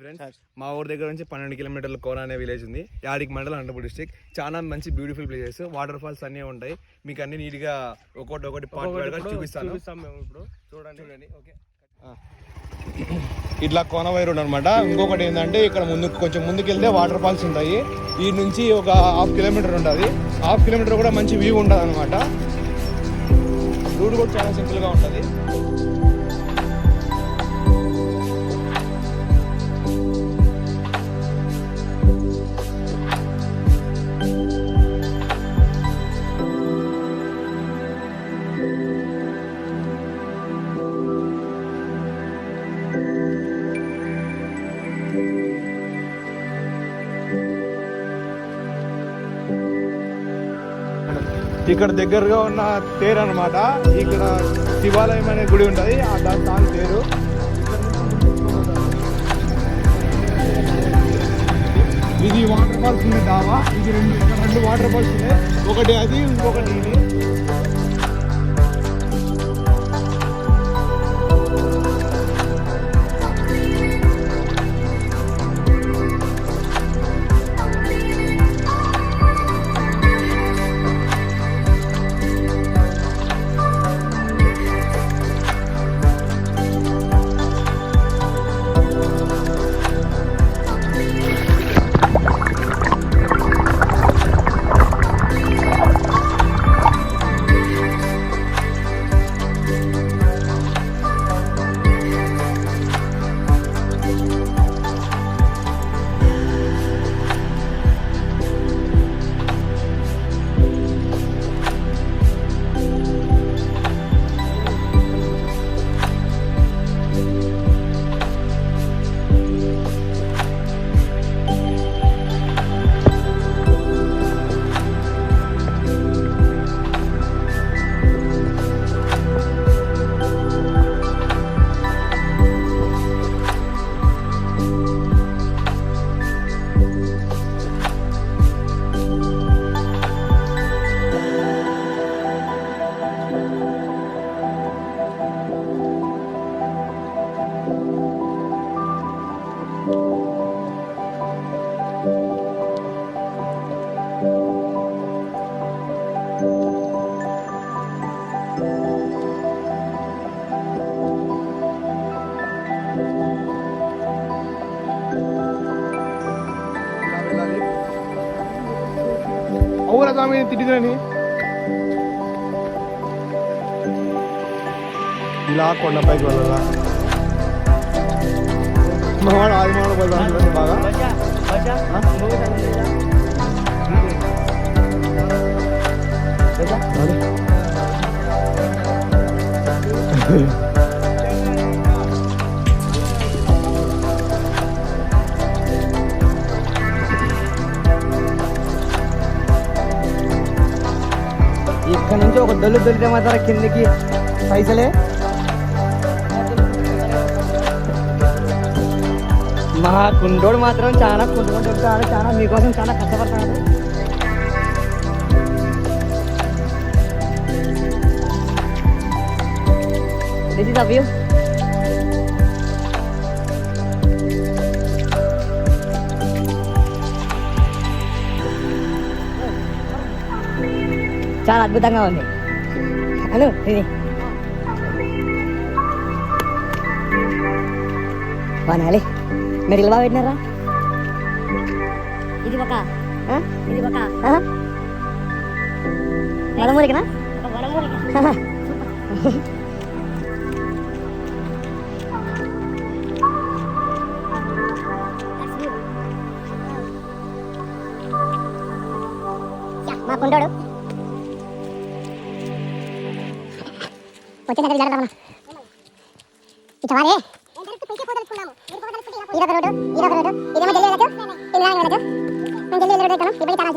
Friends, మా ఊరి దగ్గర నుంచి 12 కిలోమీటర్ల కోన అనే విలేజ్ ఉంది. యాడికి మండలం, అనంతపురం డిస్ట్రిక్ట్. చాలా మంచి బ్యూటిఫుల్ ప్లేసెస్, వాటర్ ఫాల్స్ అన్నీ ఉంటాయి. మీకు అన్ని నీట్ గా ఒకటి పాయింట్ చూపిస్తాను. మేము ఇప్పుడు చూడండి. ఓకే, ఇట్లా కోన వైర్ అనమాట. ఇంకొకటి ఏంటంటే ఇక్కడ కొంచెం ముందుకు వెళ్తే వాటర్ ఫాల్స్ ఉంటాయి. ఈ నుంచి ఒక 1/2 కిలోమీటర్ ఉంటుంది. 1/2 కిలోమీటర్ కూడా మంచి వ్యూ ఉంటుంది అనమాట. రూట్ కూడా చాలా సింపుల్ గా ఉంటుంది. ఇక్కడ దగ్గరగా ఉన్న తేరు అనమాట. ఇక్కడ శివాలయం అనే గుడి ఉంటుంది, దాని తేరు. ఇది వాటర్ ఫాల్స్ ఉంది డాబా. ఇది రెండు వాటర్ ఫాల్స్ ఉన్నాయి, ఒకటి అది, ఇంకొకటి ఇది. అవునా తిరిగిరని ఇలా కొండపైకి వెళ్ళాలా? మావాడు ఆదిమాడు బాగా ఇక్కడ నుంచి ఒక డొల్లు దొరికితే మాత్రం కిందకి పైసలే. మా కుండోడు మాత్రం చాలా కుంటుకుంటూ చెప్తాడు, చాలా మీకోసం చాలా కష్టపడతాడు. This is the view. చాలా అద్భుతంగా ఉంది. అను ఇది బాగాలి. మీరు ఇలా పెట్టినారా? ఇది ఒక వనమూలికనా? మా కుండోడు వచ్చేసరికి జరగదా ఇచ్చవారే ఇదొక రోడ్డు ఇదేమో జల్లి వెళ్ళచ్చు, ఇది రాని వెళ్ళచ్చు. మేము జల్లి వెళ్ళి రోడ్డు ఎక్కాను. ఇప్పుడు చాలా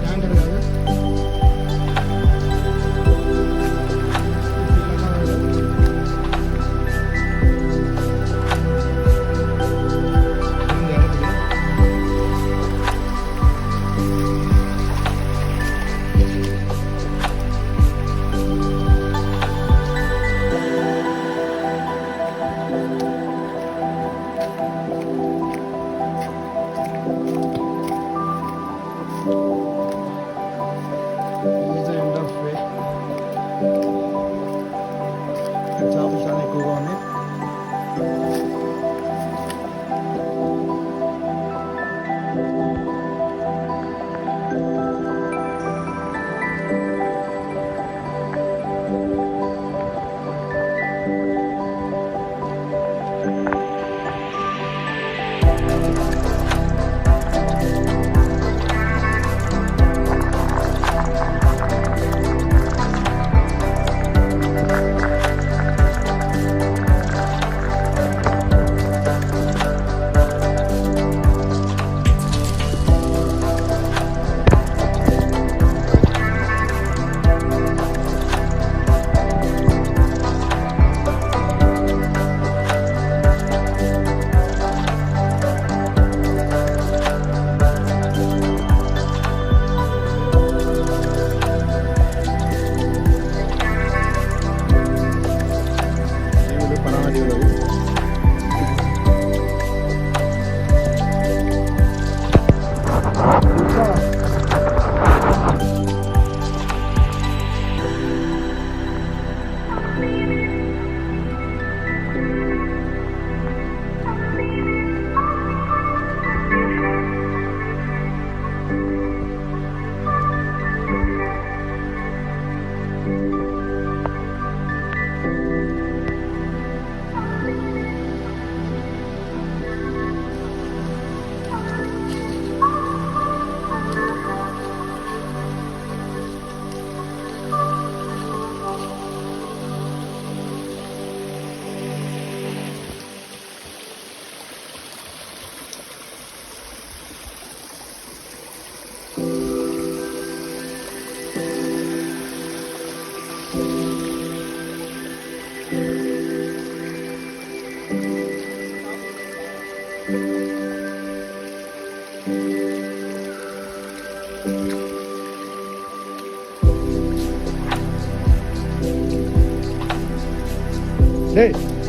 ట్యాంకర్ కాదు. చేపలు చాలా ఎక్కువగా ఉన్నాయి.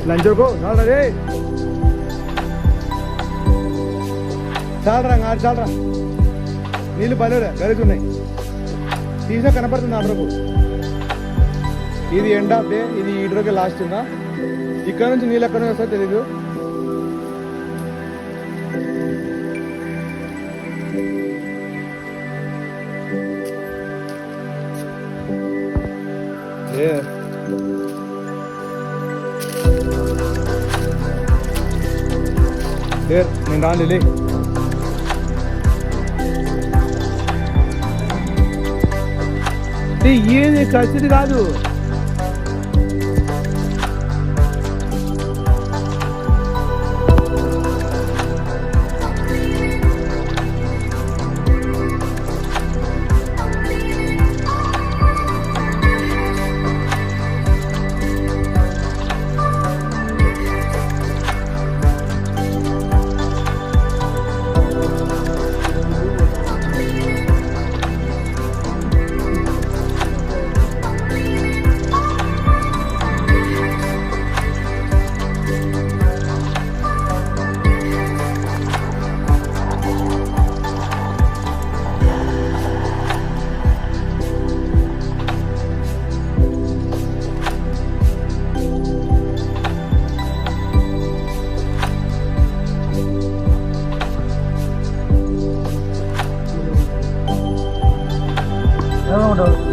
లంచోకో చాలరా రే, చాలరా చాలరా. నీళ్ళు బలేరా గలుగుతున్నాయి. తీసా కనపడుతుంది అదరకు. ఇది ఎండ్ ఆఫ్ డే, ఇది ఈ రోజు లాస్ట్ ఉందా. ఇక్కడ నుంచి నీళ్ళు ఎక్కడ వస్తా తెలీదు. నేను రాలే. ఏది ఖర్చుది కాదు. ఉండవు.